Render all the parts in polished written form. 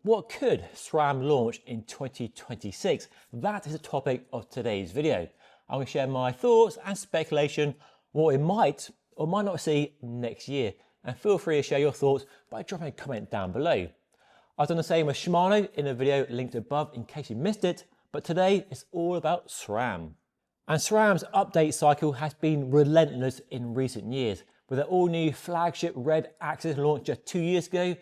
What could SRAM launch in 2026? That is the topic of today's video. I'm going to share my thoughts and speculation on what we might or might not see next year. And feel free to share your thoughts by dropping a comment down below. I've done the same with Shimano in a video linked above in case you missed it, but today it's all about SRAM. And SRAM's update cycle has been relentless in recent years, with an all-new flagship red axis launched just 2 years ago,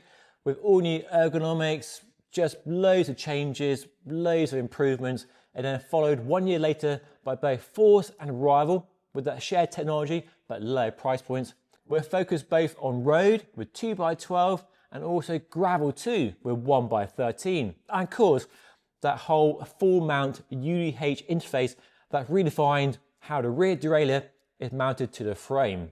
with all new ergonomics, just loads of changes, loads of improvements, and then followed 1 year later by both Force and Rival with that shared technology but lower price points. We're focused both on road with 2x12 and also gravel too with 1x13. And of course, that whole full mount UDH interface that redefined how the rear derailleur is mounted to the frame.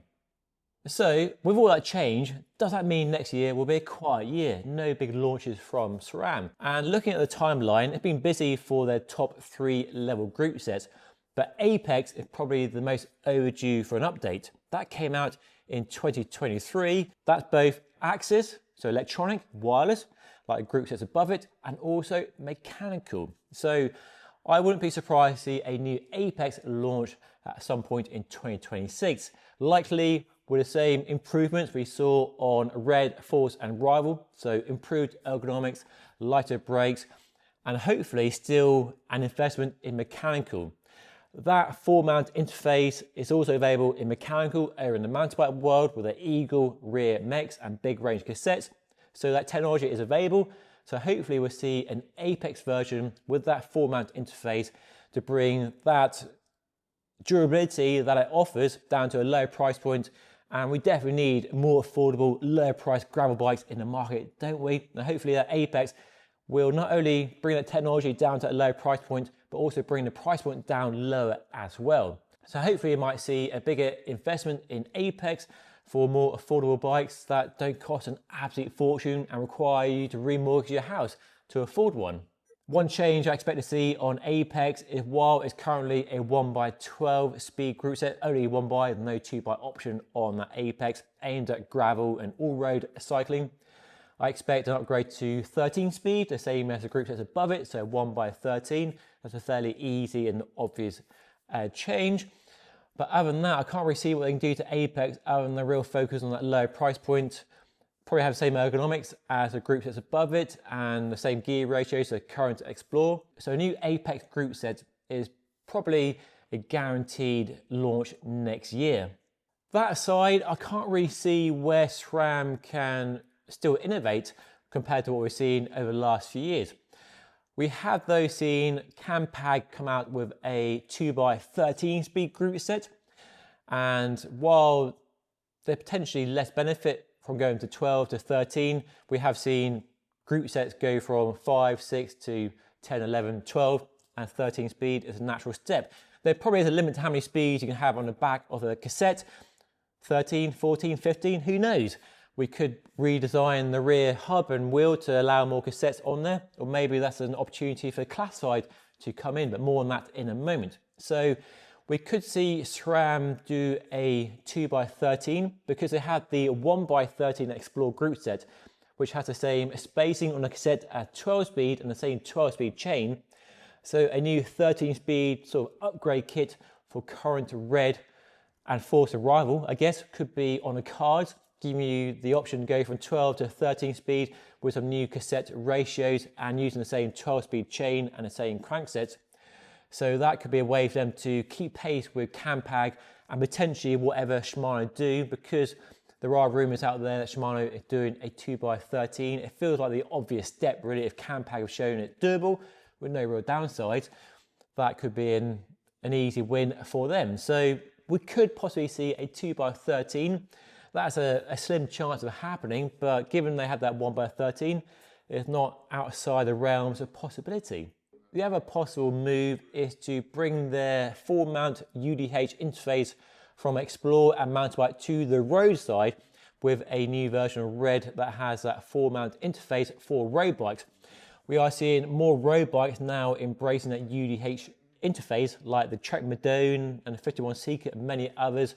So with all that change, does that mean next year will be a quiet year? No big launches from SRAM. And looking at the timeline, it's been busy for their top 3 level group sets, but Apex is probably the most overdue for an update. That came out in 2023. That's both axis, so electronic, wireless, like group sets above it, and also mechanical. So I wouldn't be surprised to see a new Apex launch at some point in 2026, likely with the same improvements we saw on Red, Force and Rival, so improved ergonomics, lighter brakes, and hopefully still an investment in mechanical. That full mount interface is also available in mechanical over in the mountain bike world with the Eagle rear mechs and big range cassettes, so that technology is available. So hopefully we'll see an Apex version with that full mount interface to bring that durability that it offers down to a low price point. And we definitely need more affordable, lower price gravel bikes in the market, don't we? And hopefully that Apex will not only bring that technology down to a low price point, but also bring the price point down lower as well. So hopefully you might see a bigger investment in Apex for more affordable bikes that don't cost an absolute fortune and require you to remortgage your house to afford one. One change I expect to see on Apex is while it's currently a 1x12 speed group set, only 1x, no 2x option on that Apex, aimed at gravel and all-road cycling. I expect an upgrade to 13 speed, the same as the group sets above it, so 1x13. That's a fairly easy and obvious change. But other than that, I can't really see what they can do to Apex other than the real focus on that low price point. Probably have the same ergonomics as the group sets above it and the same gear ratio, so current Explore. So a new Apex group set is probably a guaranteed launch next year. That aside, I can't really see where SRAM can still innovate compared to what we've seen over the last few years. We have though seen Campag come out with a 2x13 speed group set, and while there's potentially less benefit from going to 12 to 13, we have seen group sets go from 5, 6 to 10, 11, 12, and 13 speed is a natural step. There probably is a limit to how many speeds you can have on the back of a cassette. 13, 14, 15, who knows? We could redesign the rear hub and wheel to allow more cassettes on there, or maybe that's an opportunity for Classified to come in, but more on that in a moment. So we could see SRAM do a 2x13 because they had the 1x13 Explore group set, which has the same spacing on the cassette at 12 speed and the same 12 speed chain. So a new 13 speed sort of upgrade kit for current Red and Force Rival, I guess, could be on the cards, giving you the option to go from 12 to 13 speed with some new cassette ratios and using the same 12 speed chain and the same crankset. So that could be a way for them to keep pace with Campag and potentially whatever Shimano do, because there are rumours out there that Shimano is doing a 2x13. It feels like the obvious step really. If Campag have shown it doable with no real downsides, that could be an easy win for them. So we could possibly see a 2x13. That's a slim chance of happening, but given they have that 1x13, it's not outside the realms of possibility. The other possible move is to bring their full mount UDH interface from Explore and mountain bike to the roadside with a new version of Red that has that full mount interface for road bikes. We are seeing more road bikes now embracing that UDH interface, like the Trek Madone and the 51 Seeker and many others.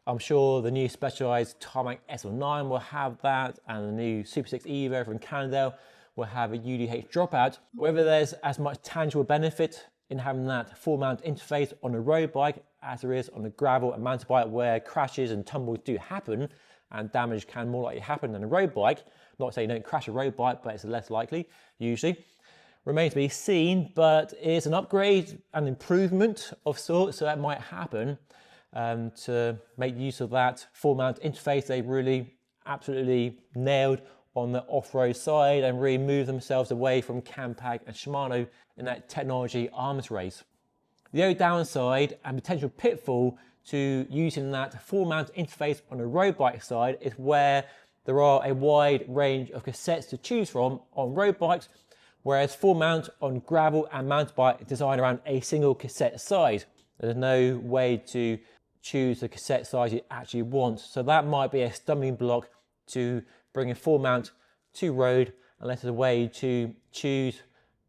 I'm sure the new Specialized Tarmac SL9 will have that, and the new Super 6 Evo from Cannondale will have a UDH dropout. Whether there's as much tangible benefit in having that full mount interface on a road bike as there is on a gravel and mountain bike, where crashes and tumbles do happen and damage can more likely happen than a road bike. Not saying you don't crash a road bike, but it's less likely usually. Remains to be seen, but it's an upgrade and improvement of sorts, so that might happen to make use of that full mount interface they really absolutely nailed on the off-road side and really move themselves away from Campag and Shimano in that technology arms race. The only downside and potential pitfall to using that full mount interface on a road bike side is where there are a wide range of cassettes to choose from on road bikes, whereas full mount on gravel and mountain bike is designed around a single cassette size. There's no way to choose the cassette size you actually want, so that might be a stumbling block to bring a full mount to road unless there's a way to choose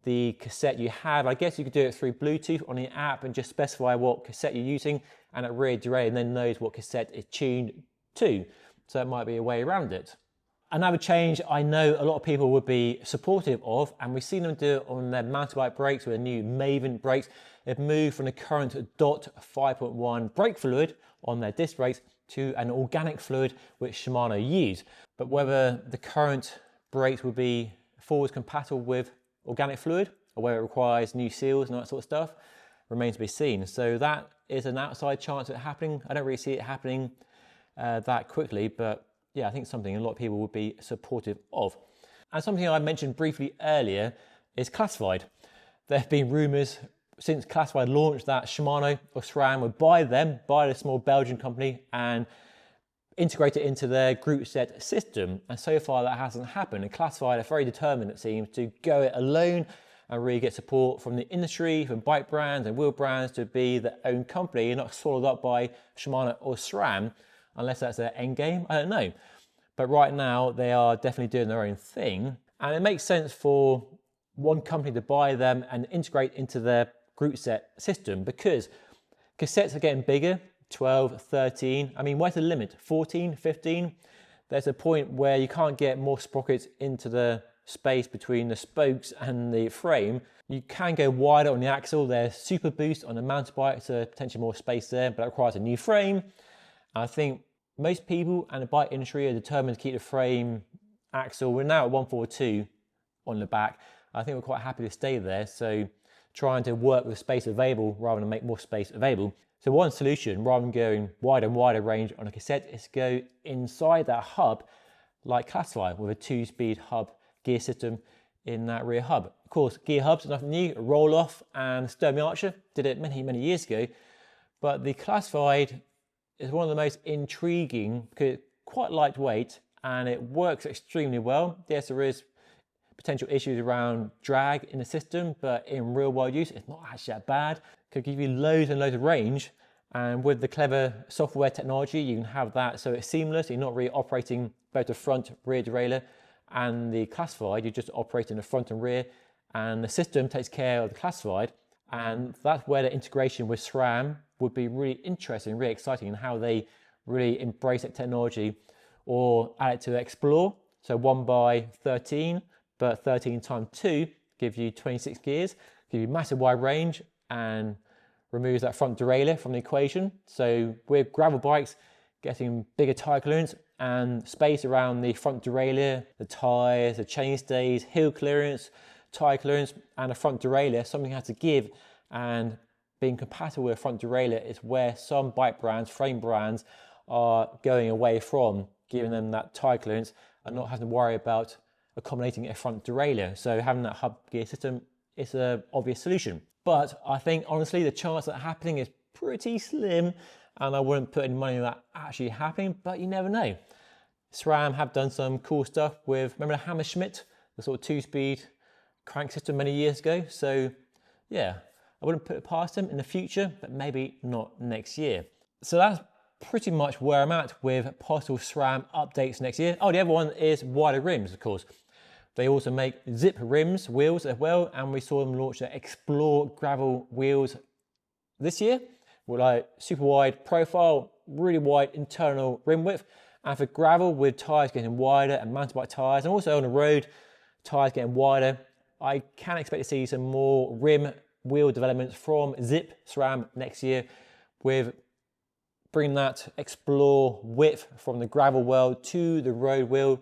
the cassette you have. I guess you could do it through Bluetooth on the app and just specify what cassette you're using, and it rear derail and then knows what cassette it's tuned to. So that might be a way around it. Another change I know a lot of people would be supportive of, and we've seen them do it on their mountain bike brakes with the new Maven brakes. They've moved from the current DOT 5.1 brake fluid on their disc brakes to an organic fluid which Shimano use. But whether the current brakes will be forwards compatible with organic fluid or whether it requires new seals and that sort of stuff remains to be seen. So that is an outside chance of it happening. I don't really see it happening that quickly, but yeah, I think something a lot of people would be supportive of. And something I mentioned briefly earlier is Classified. There have been rumours since Classified launched that Shimano or SRAM would buy the small Belgian company, and integrate it into their groupset system. And so far that hasn't happened. And Classified are very determined, it seems, to go it alone and really get support from the industry, from bike brands and wheel brands to be their own company and not swallowed up by Shimano or SRAM, unless that's their end game, I don't know. But right now they are definitely doing their own thing. And it makes sense for one company to buy them and integrate into their groupset system, because cassettes are getting bigger, 12, 13. I mean, where's the limit? 14, 15? There's a point where you can't get more sprockets into the space between the spokes and the frame. You can go wider on the axle. There's Super Boost on the mountain bike, so potentially more space there, but that requires a new frame. I think most people and the bike industry are determined to keep the frame axle. We're now at 142 on the back. I think we're quite happy to stay there. So trying to work with space available rather than make more space available. So one solution, rather than going wider and wider range on a cassette, is to go inside that hub like Classified with a 2-speed hub gear system in that rear hub. Of course, gear hubs are nothing new. Roll off and Sturmey Archer did it many, many years ago. But the Classified is one of the most intriguing because it's quite lightweight and it works extremely well. Yes, there is potential issues around drag in the system, but in real world use, it's not actually that bad. Could give you loads and loads of range. And with the clever software technology, you can have that so it's seamless. You're not really operating both the front, rear derailleur and the Classified. You're just operating the front and rear, and the system takes care of the Classified. And that's where the integration with SRAM would be really interesting, really exciting, and how they really embrace that technology or add it to Explore. So 1x13, but 13 times 2 give you 26 gears, give you massive wide range, and removes that front derailleur from the equation. So with gravel bikes, getting bigger tyre clearance and space around the front derailleur, the tyres, the chainstays, hill clearance, tyre clearance, and a front derailleur, something has to give. And being compatible with a front derailleur is where some bike brands, frame brands, are going away from, giving them that tyre clearance and not having to worry about accommodating a front derailleur. So having that hub gear system is an obvious solution. But I think honestly the chance of that happening is pretty slim, and I wouldn't put any money on that actually happening, but you never know. SRAM have done some cool stuff with, remember the Hammerschmidt, the sort of 2-speed crank system many years ago? So yeah, I wouldn't put it past them in the future, but maybe not next year. So that's pretty much where I'm at with possible SRAM updates next year. Oh, the other one is wider rims, of course. They also make zip rims, wheels as well, and we saw them launch their Explore gravel wheels this year with like super wide profile, really wide internal rim width, and for gravel with tyres getting wider and mountain bike tyres, and also on the road tyres getting wider. I can expect to see some more rim wheel developments from Zip SRAM next year, with bringing that explore width from the gravel world to the road wheel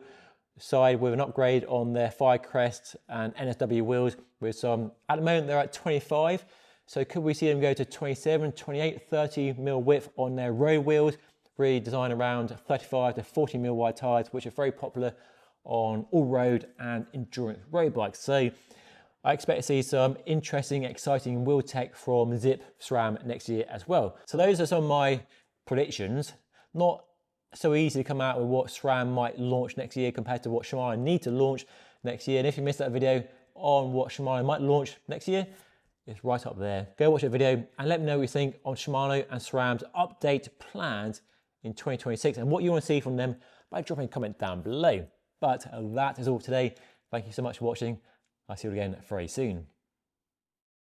side, with an upgrade on their Firecrest and NSW wheels, with some, at the moment they're at 25, so could we see them go to 27, 28, 30 mil width on their road wheels, really designed around 35 to 40 mil wide tyres, which are very popular on all-road and endurance road bikes. So I expect to see some interesting, exciting wheel tech from Zip SRAM next year as well. So those are some of my predictions. Not so easy to come out with what SRAM might launch next year compared to what Shimano need to launch next year. And if you missed that video on what Shimano might launch next year, it's right up there. Go watch that video and let me know what you think on Shimano and SRAM's update plans in 2026 and what you want to see from them by dropping a comment down below. But that is all for today. Thank you so much for watching. I'll see you again very soon.